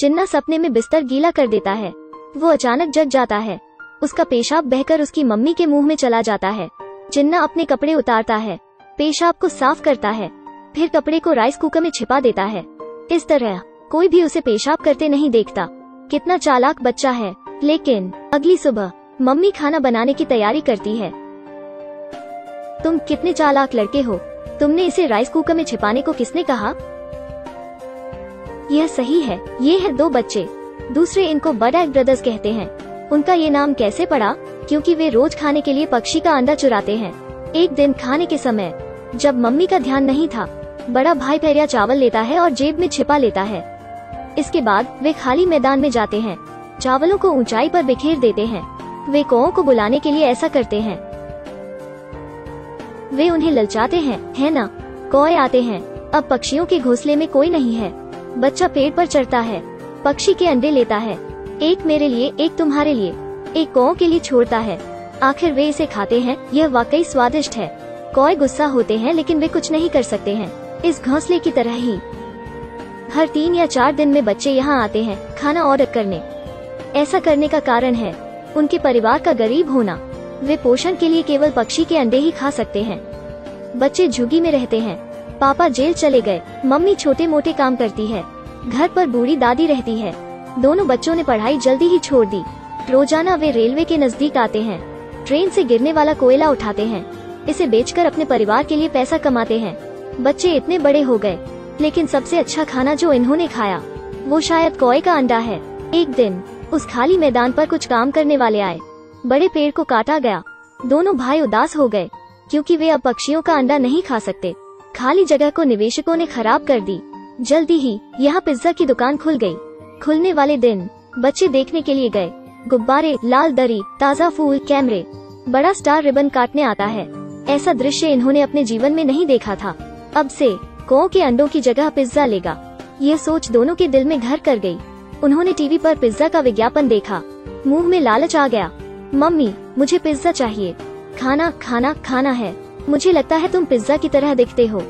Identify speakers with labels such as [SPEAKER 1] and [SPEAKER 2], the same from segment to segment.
[SPEAKER 1] चिन्ना सपने में बिस्तर गीला कर देता है। वो अचानक जग जाता है। उसका पेशाब बहकर उसकी मम्मी के मुंह में चला जाता है। चिन्ना अपने कपड़े उतारता है, पेशाब को साफ करता है, फिर कपड़े को राइस कुकर में छिपा देता है। इस तरह कोई भी उसे पेशाब करते नहीं देखता। कितना चालाक बच्चा है। लेकिन अगली सुबह मम्मी खाना बनाने की तैयारी करती है। तुम कितने चालाक लड़के हो, तुमने इसे राइस कुकर में छिपाने को किसने कहा? यह सही है, ये है दो बच्चे। दूसरे इनको बर्ड ब्रदर्स कहते हैं। उनका ये नाम कैसे पड़ा? क्योंकि वे रोज खाने के लिए पक्षी का अंडा चुराते हैं। एक दिन खाने के समय जब मम्मी का ध्यान नहीं था, बड़ा भाई पैरिया चावल लेता है और जेब में छिपा लेता है। इसके बाद वे खाली मैदान में जाते हैं, चावलों को ऊंचाई पर बिखेर देते हैं। वे कौओं को बुलाने के लिए ऐसा करते हैं। वे उन्हें ललचाते हैं, है ना? कौए आते हैं। अब पक्षियों के घोंसले में कोई नहीं है। बच्चा पेड़ पर चढ़ता है, पक्षी के अंडे लेता है। एक मेरे लिए, एक तुम्हारे लिए, एक कौओं के लिए छोड़ता है। आखिर वे इसे खाते हैं। यह वाकई स्वादिष्ट है। कौए गुस्सा होते हैं लेकिन वे कुछ नहीं कर सकते हैं। इस घोंसले की तरह ही हर 3 या 4 दिन में बच्चे यहाँ आते हैं खाना ऑर्डर करने। ऐसा करने का कारण है उनके परिवार का गरीब होना। वे पोषण के लिए केवल पक्षी के अंडे ही खा सकते हैं। बच्चे झुग्गी में रहते हैं। पापा जेल चले गए, मम्मी छोटे मोटे काम करती है, घर पर बूढ़ी दादी रहती है। दोनों बच्चों ने पढ़ाई जल्दी ही छोड़ दी। रोजाना वे रेलवे के नजदीक आते हैं, ट्रेन से गिरने वाला कोयला उठाते हैं, इसे बेचकर अपने परिवार के लिए पैसा कमाते हैं। बच्चे इतने बड़े हो गए, लेकिन सबसे अच्छा खाना जो इन्होंने खाया वो शायद कौए का अंडा है। एक दिन उस खाली मैदान पर कुछ काम करने वाले आए। बड़े पेड़ को काटा गया। दोनों भाई उदास हो गए क्योंकि वे अब पक्षियों का अंडा नहीं खा सकते। खाली जगह को निवेशकों ने खराब कर दी। जल्दी ही यहाँ पिज्जा की दुकान खुल गई। खुलने वाले दिन बच्चे देखने के लिए गए। गुब्बारे, लाल दरी, ताज़ा फूल, कैमरे। बड़ा स्टार रिबन काटने आता है। ऐसा दृश्य इन्होंने अपने जीवन में नहीं देखा था। अब से कौओं के अंडों की जगह पिज्जा लेगा। यह सोच दोनों के दिल में घर कर गई। उन्होंने टीवी पर पिज्जा का विज्ञापन देखा। मुंह में लालच आ गया। मम्मी, मुझे पिज्जा चाहिए। खाना खाना खाना है। मुझे लगता है तुम पिज्जा की तरह दिखते हो।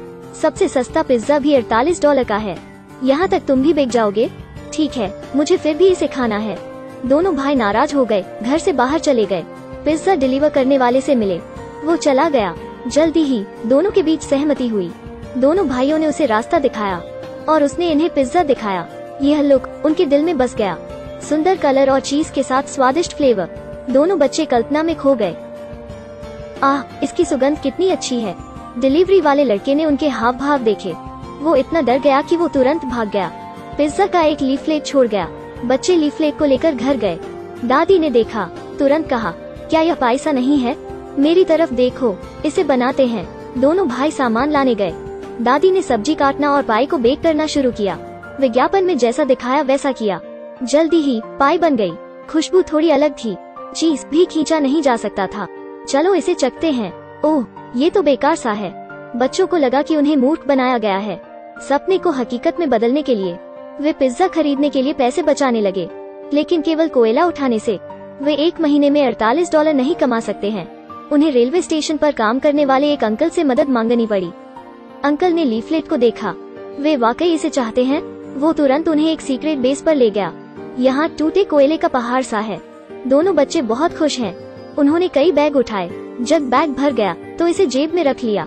[SPEAKER 1] सबसे सस्ता पिज्जा भी $48 का है। यहाँ तक तुम भी बिक जाओगे। ठीक है, मुझे फिर भी इसे खाना है। दोनों भाई नाराज हो गए, घर से बाहर चले गए। पिज्जा डिलीवर करने वाले से मिले, वो चला गया। जल्दी ही दोनों के बीच सहमति हुई। दोनों भाइयों ने उसे रास्ता दिखाया और उसने इन्हें पिज्जा दिखाया। यह लुक उनके दिल में बस गया। सुंदर कलर और चीज के साथ स्वादिष्ट फ्लेवर। दोनों बच्चे कल्पना में खो गए। आह, इसकी सुगंध कितनी अच्छी है। डिलीवरी वाले लड़के ने उनके हाव भाव देखे। वो इतना डर गया कि वो तुरंत भाग गया। पिज्जा का एक लीफलेट छोड़ गया। बच्चे लीफलेट को लेकर घर गए। दादी ने देखा, तुरंत कहा, क्या यह पायसा नहीं है? मेरी तरफ देखो, इसे बनाते हैं। दोनों भाई सामान लाने गए। दादी ने सब्जी काटना और पाई को बेक करना शुरू किया। विज्ञापन में जैसा दिखाया वैसा किया। जल्दी ही पाई बन गई। खुशबू थोड़ी अलग थी। चीज भी खींचा नहीं जा सकता था। चलो इसे चखते हैं। ओह, ये तो बेकार सा है। बच्चों को लगा कि उन्हें मूर्ख बनाया गया है। सपने को हकीकत में बदलने के लिए वे पिज्जा खरीदने के लिए पैसे बचाने लगे। लेकिन केवल कोयला उठाने से वे एक महीने में $48 नहीं कमा सकते हैं। उन्हें रेलवे स्टेशन पर काम करने वाले एक अंकल से मदद मांगनी पड़ी। अंकल ने लीफलेट को देखा। वे वाकई इसे चाहते हैं। वो तुरंत उन्हें एक सीक्रेट बेस पर ले गया। यहाँ टूटे कोयले का पहाड़ सा है। दोनों बच्चे बहुत खुश हैं। उन्होंने कई बैग उठाए। जब बैग भर गया तो इसे जेब में रख लिया।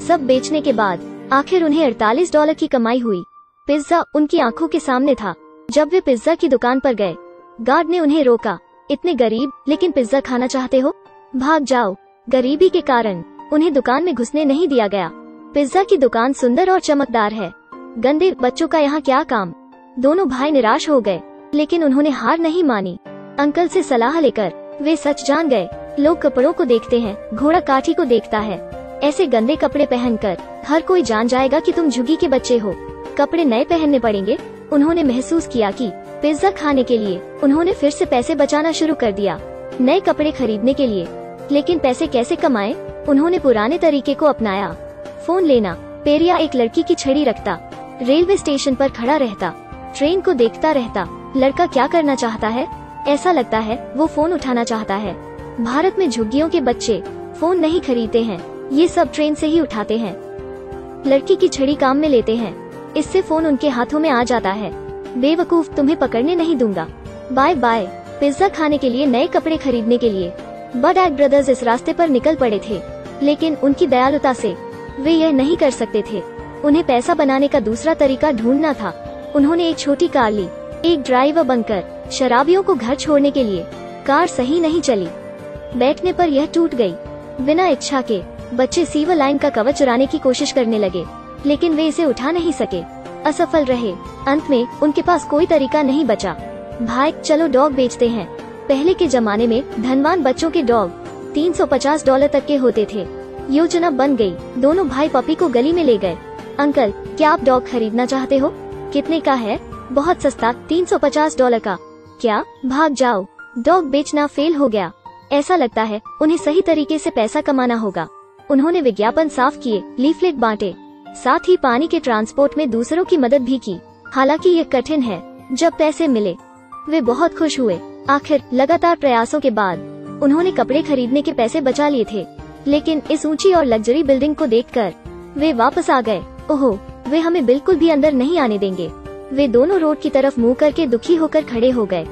[SPEAKER 1] सब बेचने के बाद आखिर उन्हें $48 की कमाई हुई। पिज्जा उनकी आंखों के सामने था। जब वे पिज्जा की दुकान पर गए, गार्ड ने उन्हें रोका। इतने गरीब लेकिन पिज्जा खाना चाहते हो? भाग जाओ। गरीबी के कारण उन्हें दुकान में घुसने नहीं दिया गया। पिज्जा की दुकान सुंदर और चमकदार है। गंदे बच्चों का यहाँ क्या काम? दोनों भाई निराश हो गए, लेकिन उन्होंने हार नहीं मानी। अंकल से सलाह लेकर वे सच जान गए। लोग कपड़ों को देखते हैं, घोड़ा काठी को देखता है। ऐसे गंदे कपड़े पहनकर हर कोई जान जाएगा कि तुम झुग्गी के बच्चे हो। कपड़े नए पहनने पड़ेंगे। उन्होंने महसूस किया कि पिज्जा खाने के लिए उन्होंने फिर से पैसे बचाना शुरू कर दिया, नए कपड़े खरीदने के लिए। लेकिन पैसे कैसे कमाएं? उन्होंने पुराने तरीके को अपनाया। फोन लेना। पेरिया एक लड़की की छड़ी रखता, रेलवे स्टेशन पर खड़ा रहता, ट्रेन को देखता रहता। लड़का क्या करना चाहता है? ऐसा लगता है वो फोन उठाना चाहता है। भारत में झुग्गियों के बच्चे फोन नहीं खरीदते हैं, ये सब ट्रेन से ही उठाते हैं। लड़की की छड़ी काम में लेते हैं, इससे फोन उनके हाथों में आ जाता है। बेवकूफ, तुम्हें पकड़ने नहीं दूंगा, बाय बाय। पिज्जा खाने के लिए, नए कपड़े खरीदने के लिए बडैक ब्रदर्स इस रास्ते पर निकल पड़े थे, लेकिन उनकी दयालुता से वे यह नहीं कर सकते थे। उन्हें पैसा बनाने का दूसरा तरीका ढूंढना था। उन्होंने एक छोटी कार ली, एक ड्राइवर बनकर शराबियों को घर छोड़ने के लिए। कार सही नहीं चली, बैठने पर यह टूट गई। बिना इच्छा के बच्चे सीवर लाइन का कवच चुराने की कोशिश करने लगे, लेकिन वे इसे उठा नहीं सके, असफल रहे। अंत में उनके पास कोई तरीका नहीं बचा। भाई, चलो डॉग बेचते हैं। पहले के जमाने में धनवान बच्चों के डॉग $350 तक के होते थे। योजना बन गई। दोनों भाई पपी को गली में ले गए। अंकल, क्या आप डॉग खरीदना चाहते हो? कितने का है? बहुत सस्ता, $350 का। क्या? भाग जाओ। डॉग बेचना फेल हो गया। ऐसा लगता है उन्हें सही तरीके से पैसा कमाना होगा। उन्होंने विज्ञापन साफ किए, लीफलेट बांटे, साथ ही पानी के ट्रांसपोर्ट में दूसरों की मदद भी की। हालांकि ये कठिन है। जब पैसे मिले वे बहुत खुश हुए। आखिर लगातार प्रयासों के बाद उन्होंने कपड़े खरीदने के पैसे बचा लिए थे, लेकिन इस ऊंची और लग्जरी बिल्डिंग को देखकर वे वापस आ गए। ओहो, वे हमें बिल्कुल भी अंदर नहीं आने देंगे। वे दोनों रोड की तरफ मुंह करके दुखी होकर खड़े हो गए।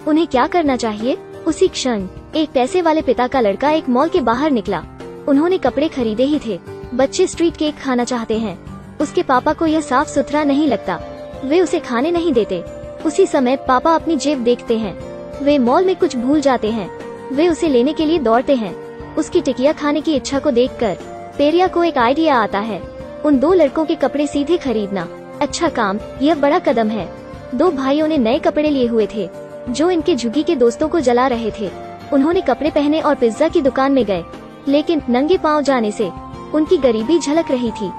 [SPEAKER 1] उन्हें क्या करना चाहिए? उसी क्षण एक पैसे वाले पिता का लड़का एक मॉल के बाहर निकला। उन्होंने कपड़े खरीदे ही थे। बच्चे स्ट्रीट केक खाना चाहते हैं। उसके पापा को यह साफ सुथरा नहीं लगता, वे उसे खाने नहीं देते। उसी समय पापा अपनी जेब देखते हैं। वे मॉल में कुछ भूल जाते हैं। वे उसे लेने के लिए दौड़ते हैं। उसकी टिकिया खाने की इच्छा को देखकर पेरिया को एक आइडिया आता है। उन दो लड़कों के कपड़े सीधे खरीदना। अच्छा काम, यह बड़ा कदम है। दो भाइयों ने नए कपड़े लिए हुए थे, जो इनके झुग्गी के दोस्तों को जला रहे थे। उन्होंने कपड़े पहने और पिज्जा की दुकान में गए, लेकिन नंगे पांव जाने से उनकी गरीबी झलक रही थी।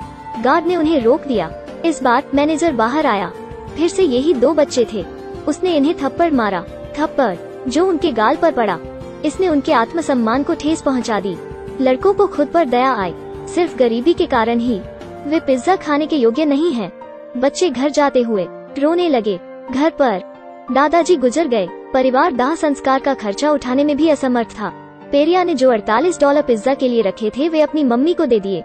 [SPEAKER 1] गार्ड ने उन्हें रोक दिया। इस बार मैनेजर बाहर आया। फिर से यही दो बच्चे थे। उसने इन्हें थप्पड़ मारा, थप्पड़ जो उनके गाल पर पड़ा। इसने उनके आत्मसम्मान को ठेस पहुंचा दी। लड़कों को खुद पर दया आई। सिर्फ गरीबी के कारण ही वे पिज्जा खाने के योग्य नहीं हैं। बच्चे घर जाते हुए रोने लगे। घर पर दादाजी गुजर गए। परिवार दाह संस्कार का खर्चा उठाने में भी असमर्थ था। पेरिया ने जो $48 पिज्जा के लिए रखे थे, वे अपनी मम्मी को दे दिए।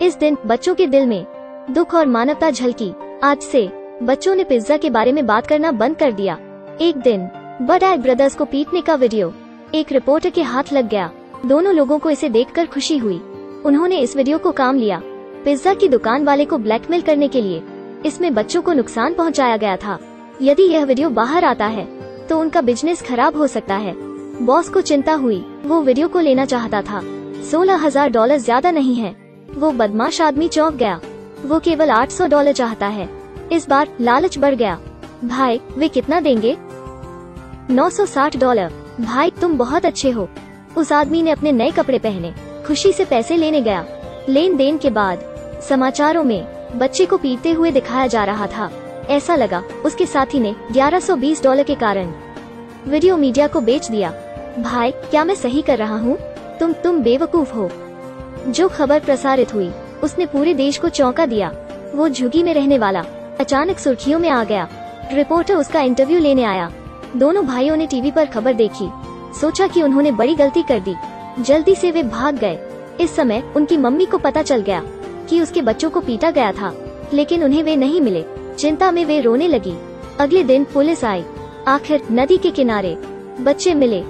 [SPEAKER 1] इस दिन बच्चों के दिल में दुख और मानवता झलकी। आज से बच्चों ने पिज्जा के बारे में बात करना बंद कर दिया। एक दिन बडैक ब्रदर्स को पीटने का वीडियो एक रिपोर्टर के हाथ लग गया। दोनों लोगों को इसे देखकर खुशी हुई। उन्होंने इस वीडियो को काम लिया पिज्जा की दुकान वाले को ब्लैकमेल करने के लिए। इसमें बच्चों को नुकसान पहुंचाया गया था। यदि यह वीडियो बाहर आता है तो उनका बिजनेस खराब हो सकता है। बॉस को चिंता हुई। वो वीडियो को लेना चाहता था। $16,000 ज्यादा नहीं है। वो बदमाश आदमी चौंक गया। वो केवल $800 चाहता है। इस बार लालच बढ़ गया। भाई, वे कितना देंगे? $960। भाई, तुम बहुत अच्छे हो। उस आदमी ने अपने नए कपड़े पहने, खुशी से पैसे लेने गया। लेन देन के बाद समाचारों में बच्चे को पीटते हुए दिखाया जा रहा था। ऐसा लगा उसके साथी ने $1120 के कारण वीडियो मीडिया को बेच दिया। भाई, क्या मैं सही कर रहा हूँ? तुम बेवकूफ हो। जो खबर प्रसारित हुई उसने पूरे देश को चौंका दिया। वो झुग्गी में रहने वाला अचानक सुर्खियों में आ गया। रिपोर्टर उसका इंटरव्यू लेने आया। दोनों भाइयों ने टीवी पर खबर देखी, सोचा कि उन्होंने बड़ी गलती कर दी। जल्दी से वे भाग गए। इस समय उनकी मम्मी को पता चल गया कि उसके बच्चों को पीटा गया था, लेकिन उन्हें वे नहीं मिले। चिंता में वे रोने लगी। अगले दिन पुलिस आई। आखिर नदी के किनारे बच्चे मिले।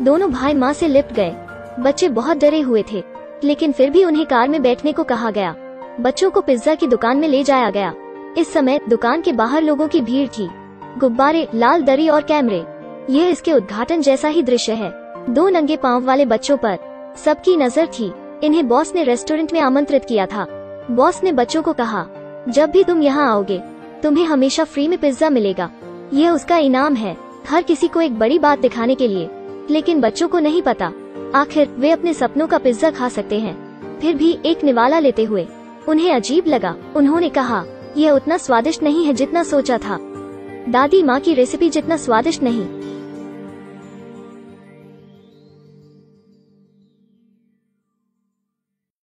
[SPEAKER 1] दोनों भाई माँ से लिपट गए। बच्चे बहुत डरे हुए थे, लेकिन फिर भी उन्हें कार में बैठने को कहा गया। बच्चों को पिज्जा की दुकान में ले जाया गया। इस समय दुकान के बाहर लोगों की भीड़ थी। गुब्बारे, लाल दरी और कैमरे। यह इसके उद्घाटन जैसा ही दृश्य है। दो नंगे पांव वाले बच्चों पर सबकी नजर थी। इन्हें बॉस ने रेस्टोरेंट में आमंत्रित किया था। बॉस ने बच्चों को कहा, जब भी तुम यहाँ आओगे तुम्हें हमेशा फ्री में पिज्जा मिलेगा। यह उसका इनाम है, हर किसी को एक बड़ी बात दिखाने के लिए। लेकिन बच्चों को नहीं पता, आखिर वे अपने सपनों का पिज्जा खा सकते हैं। फिर भी एक निवाला लेते हुए उन्हें अजीब लगा। उन्होंने कहा, यह उतना स्वादिष्ट नहीं है जितना सोचा था। दादी माँ की रेसिपी जितना स्वादिष्ट नहीं।